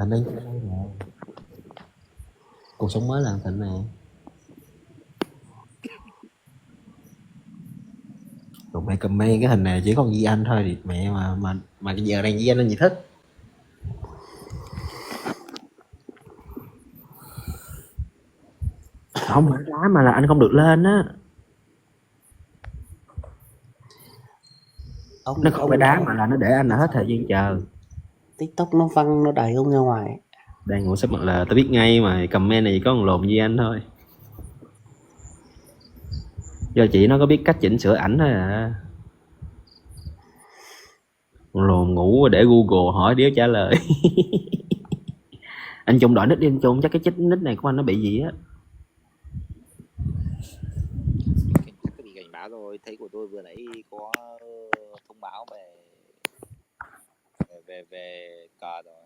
Thịnh đi. Cuộc sống mới là thằng Thịnh nè. Tụi mày comment cái hình này chỉ còn Di Anh thôi thì mẹ mà cái giờ này Di Anh là gì thích. Không phải đá mà là anh không được lên á. Nó không phải đá mà là nó để anh ở hết thời gian chờ. TikTok nó văng nó đẩy ông ra ngoài. Đang ngủ sắp mặt là tao biết ngay mà comment này chỉ có một lồn Di Anh thôi. Do chị nó có biết cách chỉnh sửa ảnh thôi à. Lồn ngủ để Google hỏi đéo trả lời. Anh Trung đổi nick đi anh Trung, chắc cái nick này của anh nó bị gì á. Chắc bị cảnh báo rồi, thấy của tôi vừa nãy có thông báo về cờ rồi.